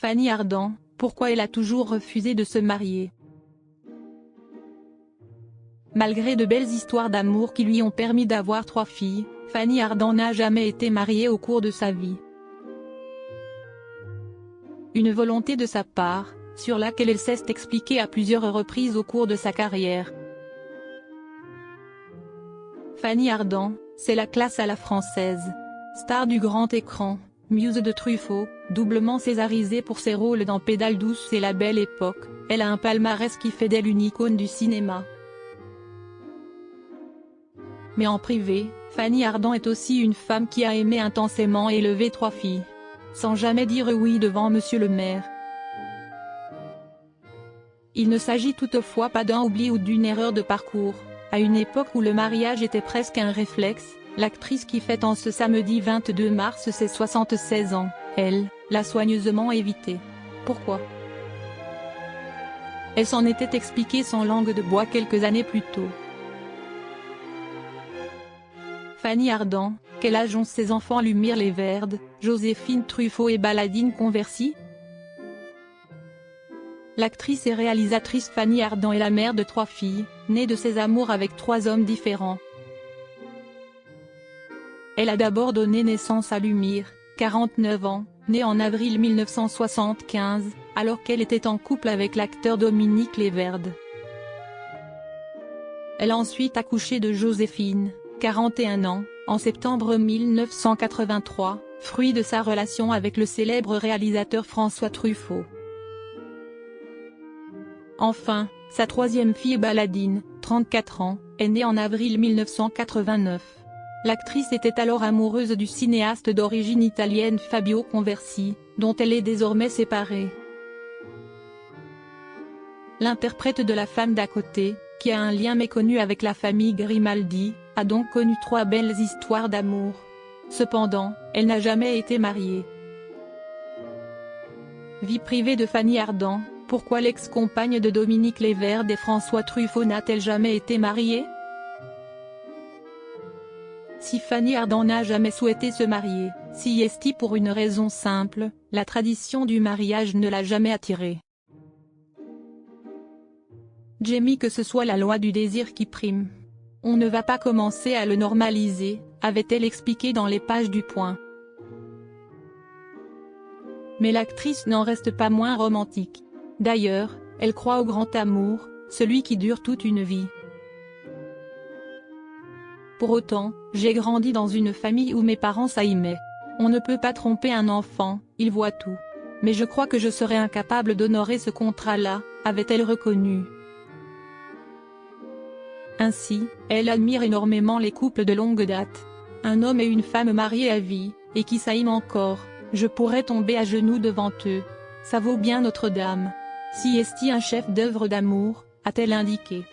Fanny Ardant, pourquoi elle a toujours refusé de se marier? Malgré de belles histoires d'amour qui lui ont permis d'avoir 3 filles, Fanny Ardant n'a jamais été mariée au cours de sa vie. Une volonté de sa part, sur laquelle elle s'est expliquée à plusieurs reprises au cours de sa carrière. Fanny Ardant, c'est la classe à la française. Star du grand écran, muse de Truffaut, doublement césarisée pour ses rôles dans Pédale douce et La Belle Époque, elle a un palmarès qui fait d'elle une icône du cinéma. Mais en privé, Fanny Ardant est aussi une femme qui a aimé intensément et élevé 3 filles. Sans jamais dire oui devant monsieur le maire. Il ne s'agit toutefois pas d'un oubli ou d'une erreur de parcours. À une époque où le mariage était presque un réflexe, l'actrice qui fête en ce samedi 22 mars ses 76 ans, elle, l'a soigneusement évité. Pourquoi? Elle s'en était expliquée sans langue de bois quelques années plus tôt. Fanny Ardant, quel âge ont ses enfants Lumière Léverde, Joséphine Truffaut et Baladine Conversi? L'actrice et réalisatrice Fanny Ardant est la mère de 3 filles, nées de ses amours avec 3 hommes différents. Elle a d'abord donné naissance à Lumière, 49 ans, née en avril 1975, alors qu'elle était en couple avec l'acteur Dominique Léverde. Elle a ensuite accouché de Joséphine, 41 ans, en septembre 1983, fruit de sa relation avec le célèbre réalisateur François Truffaut. Enfin, sa 3e fille Baladine, 34 ans, est née en avril 1989. L'actrice était alors amoureuse du cinéaste d'origine italienne Fabio Conversi, dont elle est désormais séparée. L'interprète de La femme d'à côté, qui a un lien méconnu avec la famille Grimaldi, a donc connu 3 belles histoires d'amour. Cependant, elle n'a jamais été mariée. Vie privée de Fanny Ardant, pourquoi l'ex-compagne de Dominique Léverde et François Truffaut n'a-t-elle jamais été mariée? Si Fanny Ardant n'a jamais souhaité se marier, si est-il pour une raison simple, la tradition du mariage ne l'a jamais attirée. J'aime que ce soit la loi du désir qui prime. On ne va pas commencer à le normaliser, avait-elle expliqué dans les pages du Point. Mais l'actrice n'en reste pas moins romantique. D'ailleurs, elle croit au grand amour, celui qui dure toute une vie. Pour autant, j'ai grandi dans une famille où mes parents s'aimaient. On ne peut pas tromper un enfant, il voit tout. Mais je crois que je serais incapable d'honorer ce contrat-là, avait-elle reconnu. Ainsi, elle admire énormément les couples de longue date. Un homme et une femme mariés à vie, et qui s'aiment encore, je pourrais tomber à genoux devant eux. Ça vaut bien Notre-Dame. Si est-il un chef-d'œuvre d'amour, a-t-elle indiqué.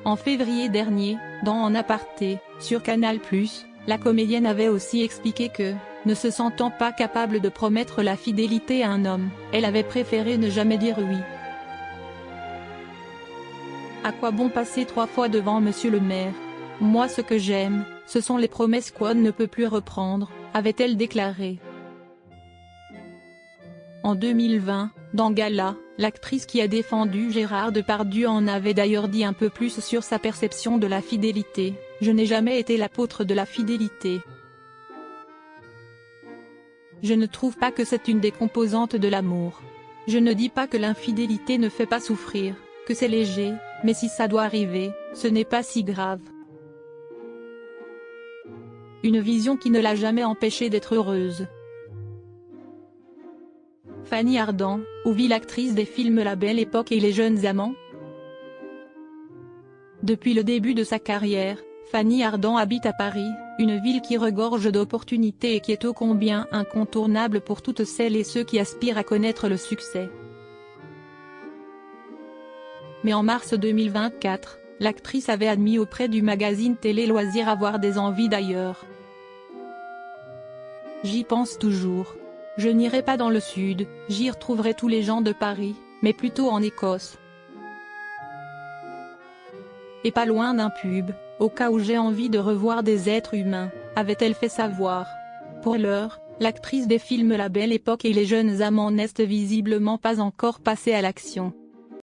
En février dernier, dans En aparté, sur Canal+, la comédienne avait aussi expliqué que, ne se sentant pas capable de promettre la fidélité à un homme, elle avait préféré ne jamais dire oui. À quoi bon passer 3 fois devant monsieur le maire? Moi ce que j'aime, ce sont les promesses qu'on ne peut plus reprendre, avait-elle déclaré. En 2020, dans Gala, l'actrice qui a défendu Gérard Depardieu en avait d'ailleurs dit un peu plus sur sa perception de la fidélité. Je n'ai jamais été l'apôtre de la fidélité. Je ne trouve pas que c'est une des composantes de l'amour. Je ne dis pas que l'infidélité ne fait pas souffrir, que c'est léger, mais si ça doit arriver, ce n'est pas si grave. Une vision qui ne l'a jamais empêchée d'être heureuse. Fanny Ardant, où vit l'actrice des films La Belle Époque et Les Jeunes Amants? Depuis le début de sa carrière, Fanny Ardant habite à Paris, une ville qui regorge d'opportunités et qui est ô combien incontournable pour toutes celles et ceux qui aspirent à connaître le succès. Mais en mars 2024, l'actrice avait admis auprès du magazine Télé Loisirs avoir des envies d'ailleurs. J'y pense toujours. Je n'irai pas dans le sud, j'y retrouverai tous les gens de Paris, mais plutôt en Écosse. Et pas loin d'un pub, au cas où j'ai envie de revoir des êtres humains, avait-elle fait savoir. Pour l'heure, L'actrice des films La Belle Époque et Les Jeunes Amants n'est visiblement pas encore passée à l'action.